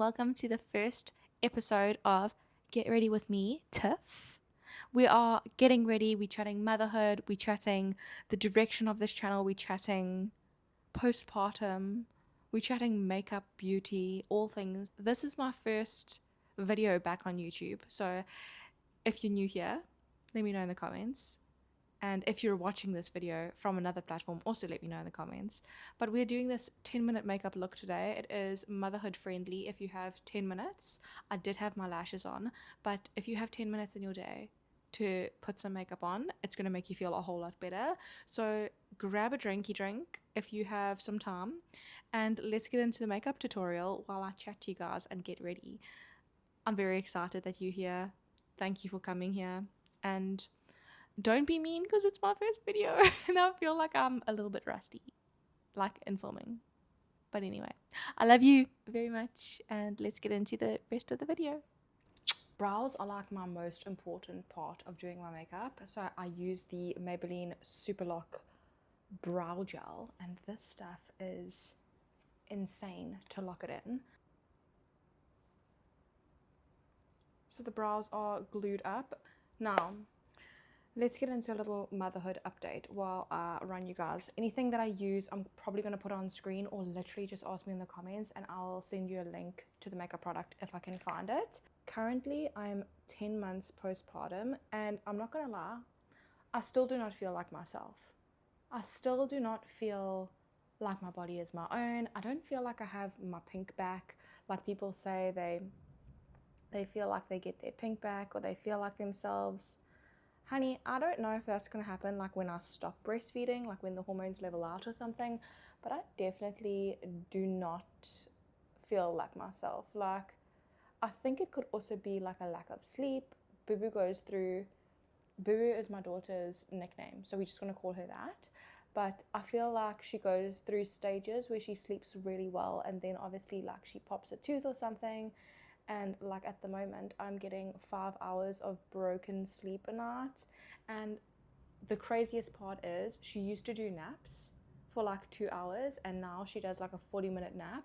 welcome to the first episode of Get Ready With Me, Tiff. We are getting ready, we're chatting motherhood, we're chatting the direction of this channel, we're chatting postpartum, we're chatting makeup, beauty, all things. This is my first video back on YouTube, so if you're new here, let me know in the comments. And if you're watching this video from another platform, also let me know in the comments. But we're doing this 10-minute makeup look today. It is motherhood friendly if you have 10 minutes. I did have my lashes on, but if you have 10 minutes in your day to put some makeup on, it's going to make you feel a whole lot better. So grab a drink if you have some time, and let's get into the makeup tutorial while I chat to you guys and get ready. I'm very excited that you're here. Thank you for coming here. And don't be mean because it's my first video and I feel like I'm a little bit rusty, like in filming. But anyway, I love you very much and let's get into the rest of the video. Brows are like my most important part of doing my makeup. So I use the Maybelline Superlock brow gel and this stuff is insane to lock it in. So the brows are glued up. Now, let's get into a little motherhood update while I run you guys. Anything that I use, I'm probably going to put on screen or literally just ask me in the comments and I'll send you a link to the makeup product if I can find it. Currently, I'm 10 months postpartum and I'm not going to lie, I still do not feel like myself. I still do not feel like my body is my own. I don't feel like I have my pink back. Like people say they feel like they get their pink back or they feel like themselves. Honey, I don't know if that's going to happen like when I stop breastfeeding, like when the hormones level out or something, but I definitely do not feel like myself. Like, I think it could also be like a lack of sleep. Boo Boo is my daughter's nickname, so we're just going to call her that. But I feel like she goes through stages where she sleeps really well and then obviously like she pops a tooth or something. And like at the moment I'm getting 5 hours of broken sleep a night, and the craziest part is she used to do naps for like 2 hours and now she does like a 40-minute nap.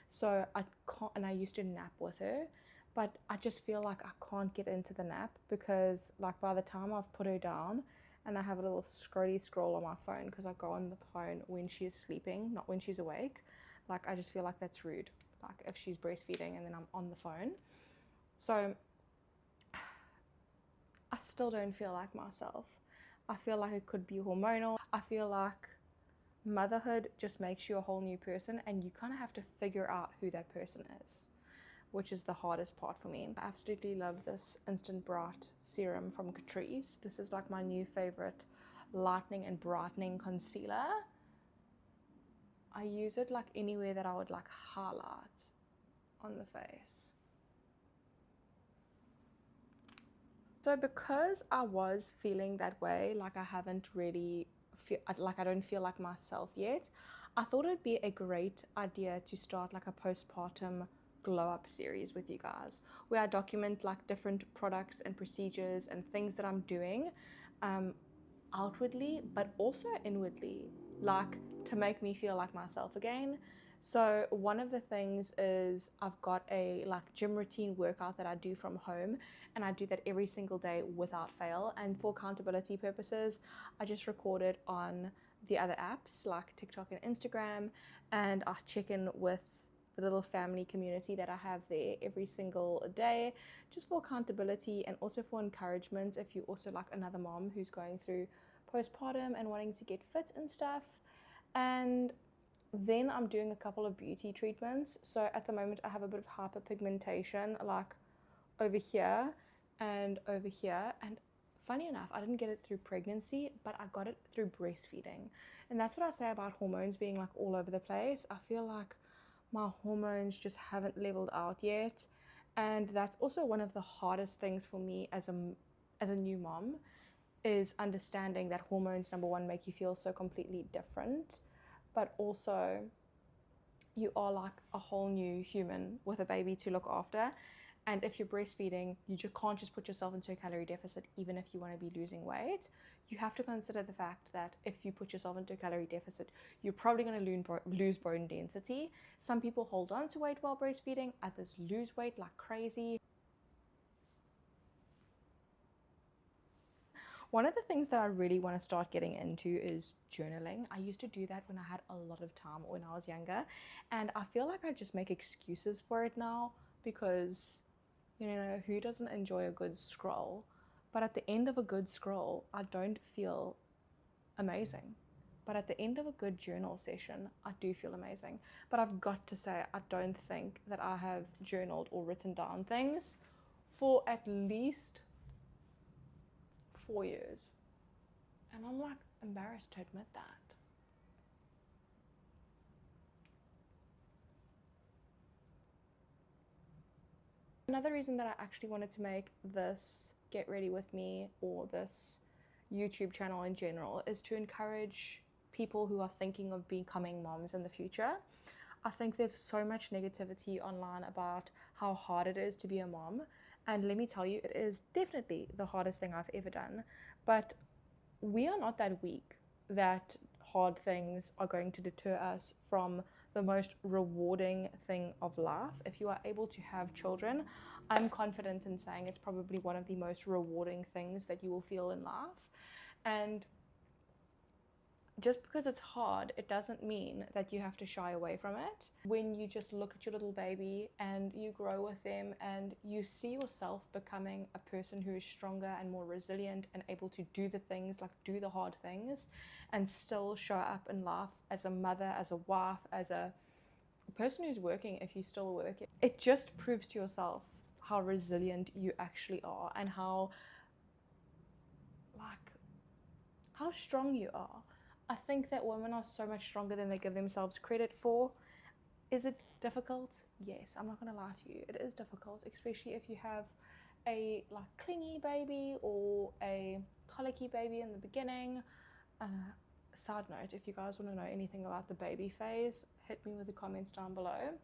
So I can't, and I used to nap with her, but I just feel like I can't get into the nap because like by the time I've put her down and I have a little scroll on my phone because I go on the phone when she is sleeping, not when she's awake. Like I just feel like that's rude, like if she's breastfeeding and then I'm on the phone. So I still don't feel like myself. I feel like it could be hormonal. I feel like motherhood just makes you a whole new person and you kind of have to figure out who that person is, which is the hardest part for me. I absolutely love this Instant Bright serum from Catrice. This is like my new favorite lightening and brightening concealer. I use it like anywhere that I would like highlight on the face. So because I was feeling that way, like I haven't really I don't feel like myself yet, I thought it'd be a great idea to start like a postpartum glow up series with you guys where I document like different products and procedures and things that I'm doing outwardly but also inwardly, like to make me feel like myself again. So one of the things is I've got a like gym routine workout that I do from home, and I do that every single day without fail. And for accountability purposes, I just record it on the other apps like TikTok and Instagram, and I check in with the little family community that I have there every single day, just for accountability and also for encouragement if you're also like another mom who's going through postpartum and wanting to get fit and stuff. And then I'm doing a couple of beauty treatments. So at the moment I have a bit of hyperpigmentation like over here and over here, and funny enough I didn't get it through pregnancy, but I got it through breastfeeding. And that's what I say about hormones being like all over the place. I feel like my hormones just haven't leveled out yet, and that's also one of the hardest things for me as a new mom, is understanding that hormones, number one, make you feel so completely different, but also you are like a whole new human with a baby to look after. And if you're breastfeeding, you just can't just put yourself into a calorie deficit even if you want to be losing weight. you have to consider the fact that if you put yourself into a calorie deficit, you're probably going to lose bone density. Some people hold on to weight while breastfeeding, others lose weight like crazy. One of the things that I really want to start getting into is journaling. I used to do that when I had a lot of time when I was younger, and I feel like I just make excuses for it now because, you know, who doesn't enjoy a good scroll? But at the end of a good scroll, I don't feel amazing. But at the end of a good journal session, I do feel amazing. But I've got to say, I don't think that I have journaled or written down things for at least 4 years. And I'm like embarrassed to admit that. Another reason that I actually wanted to make this Get Ready With Me or this YouTube channel in general is to encourage people who are thinking of becoming moms in the future. I think there's so much negativity online about how hard it is to be a mom. And let me tell you, it is definitely the hardest thing I've ever done. But we are not that weak that hard things are going to deter us from the most rewarding thing of life. If you are able to have children, I'm confident in saying it's probably one of the most rewarding things that you will feel in life. And just because it's hard, it doesn't mean that you have to shy away from it. When you just look at your little baby and you grow with them and you see yourself becoming a person who is stronger and more resilient and able to do the things, like do the hard things, and still show up in life as a mother, as a wife, as a person who's working, if you're still working, it just proves to yourself how resilient you actually are and how strong you are. I think that women are so much stronger than they give themselves credit for. Is it difficult? Yes, I'm not going to lie to you. It is difficult, especially if you have a clingy baby or a colicky baby in the beginning. Side note, if you guys want to know anything about the baby phase, hit me with the comments down below.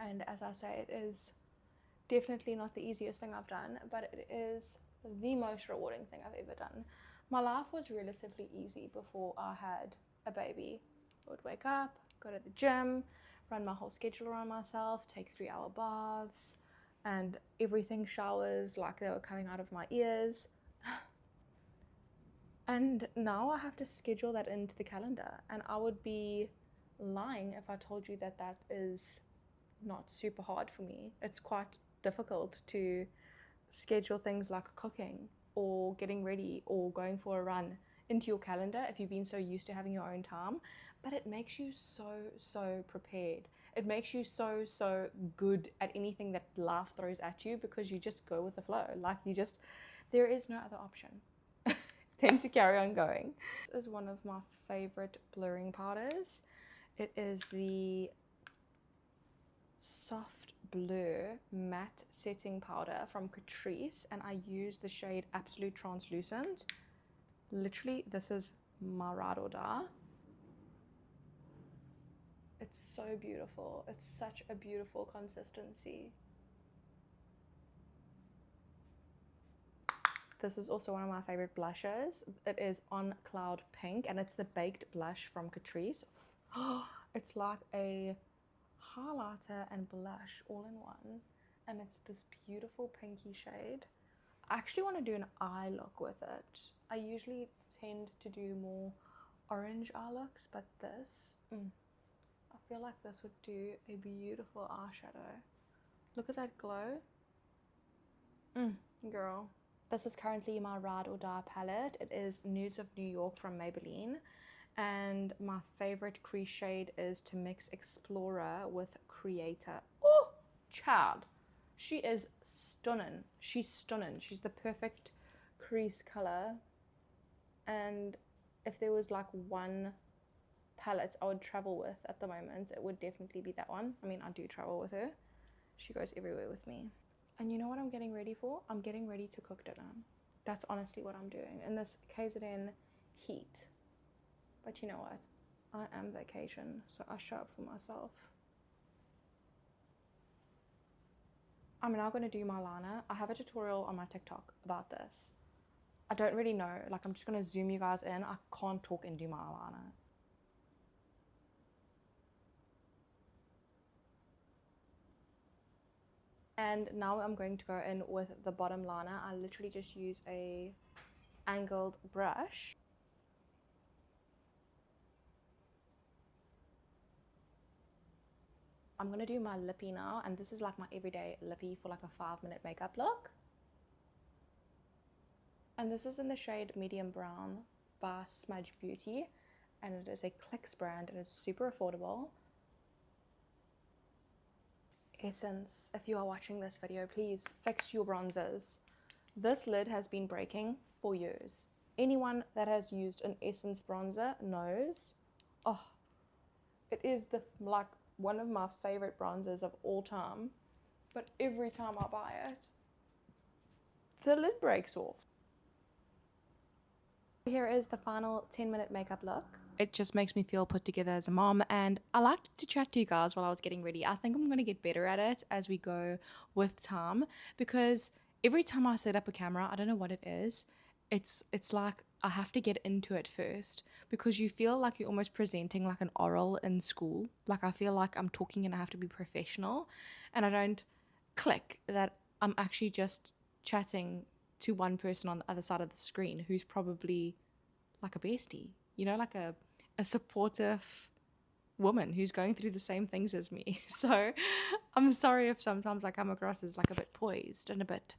And as I say, it is definitely not the easiest thing I've done, but it is the most rewarding thing I've ever done. My life was relatively easy before I had a baby. I would wake up, go to the gym, run my whole schedule around myself, take 3-hour baths, and everything showers like they were coming out of my ears. And now I have to schedule that into the calendar, and I would be lying if I told you that that is not super hard for me. It's quite difficult to schedule things like cooking or getting ready or going for a run into your calendar if you've been so used to having your own time, but it makes you so prepared. It makes you so good at anything that life throws at you because you just go with the flow. There is no other option than to carry on going. This is one of my favorite blurring powders. It is the Soft Blur matte setting powder from Catrice, and I use the shade Absolute Translucent. Literally, this is my ride or die. It's so beautiful. It's such a beautiful consistency. This is also one of my favorite blushes. It is On Cloud Pink, and it's the baked blush from Catrice. It's like a highlighter and blush all in one, and it's this beautiful pinky shade. I actually want to do an eye look with it. I usually tend to do more orange eye looks, but this, I feel like this would do a beautiful eyeshadow. Look at that glow. Girl. This is currently my Ride or Die palette. It is Nudes of New York from Maybelline. And my favorite crease shade is to mix Explorer with Creator. Oh, child. She is stunning. She's stunning. She's the perfect crease color. And if there was like one palette I would travel with at the moment, it would definitely be that one. I mean, I do travel with her. She goes everywhere with me. And you know what I'm getting ready for? I'm getting ready to cook dinner. That's honestly what I'm doing in this KZN heat. But you know what? I am vacation, so I show up for myself. I'm now going to do my liner. I have a tutorial on my TikTok about this. I don't really know. Like, I'm just going to zoom you guys in. I can't talk and do my eyeliner. And now I'm going to go in with the bottom liner. I literally just use a angled brush. I'm going to do my lippy now, and this is like my everyday lippy for like a 5-minute makeup look. And this is in the shade Medium Brown by Smudge Beauty, and it is a Clicks brand, and it's super affordable. Essence, if you are watching this video, please fix your bronzers. This lid has been breaking for years. Anyone that has used an Essence bronzer knows, oh, it is like one of my favorite bronzers of all time, but every time I buy it, the lid breaks off. Here is the final 10-minute makeup look. It just makes me feel put together as a mom, and I liked to chat to you guys while I was getting ready. I think I'm going to get better at it as we go with time, because every time I set up a camera, I don't know what it is, it's like I have to get into it first, because you feel like you're almost presenting like an oral in school. Like, I feel like I'm talking and I have to be professional, and I don't click that I'm actually just chatting to one person on the other side of the screen who's probably like a bestie, you know, like a supportive woman who's going through the same things as me. So I'm sorry if sometimes I come across as like a bit poised and a bit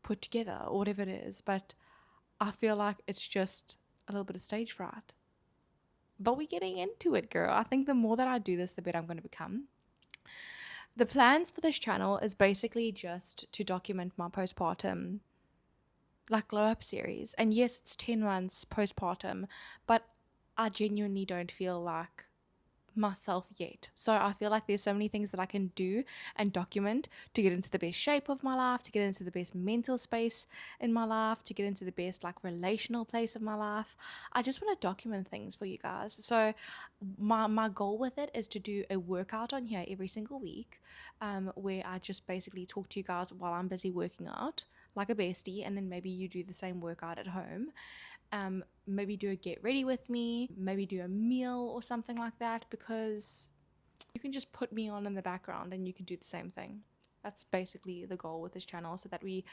put together or whatever it is, but I feel like it's just a little bit of stage fright. But we're getting into it, girl. I think the more that I do this, the better I'm going to become. The plans for this channel is basically just to document my postpartum, like, glow up series. And yes, it's 10 months postpartum, but I genuinely don't feel like myself yet. So I feel like there's so many things that I can do and document to get into the best shape of my life, to get into the best mental space in my life, to get into the best like relational place of my life. I just want to document things for you guys. So my goal with it is to do a workout on here every single week, where I just basically talk to you guys while I'm busy working out like a bestie, and then maybe you do the same workout at home. Maybe do a get ready with me, maybe do a meal or something like that, because you can just put me on in the background and you can do the same thing. That's basically the goal with this channel, so that we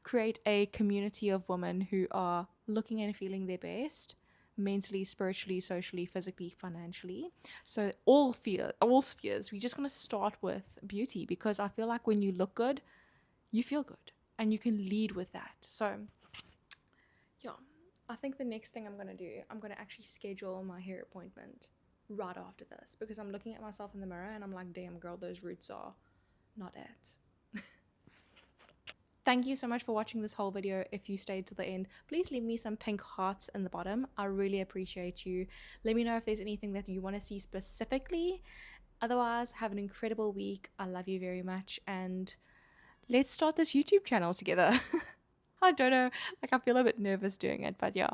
create a community of women who are looking and feeling their best, mentally, spiritually, socially, physically, financially. So all spheres. We're just going to start with beauty, because I feel like when you look good, you feel good, and you can lead with that. So yeah, I think the next thing I'm going to do, I'm going to actually schedule my hair appointment right after this, because I'm looking at myself in the mirror and I'm like, damn girl, those roots are not it. Thank you so much for watching this whole video. If you stayed to the end, please leave me some pink hearts in the bottom. I really appreciate you. Let me know if there's anything that you want to see specifically. Otherwise, have an incredible week. I love you very much, and let's start this YouTube channel together. I don't know, like, I feel a bit nervous doing it, but yeah.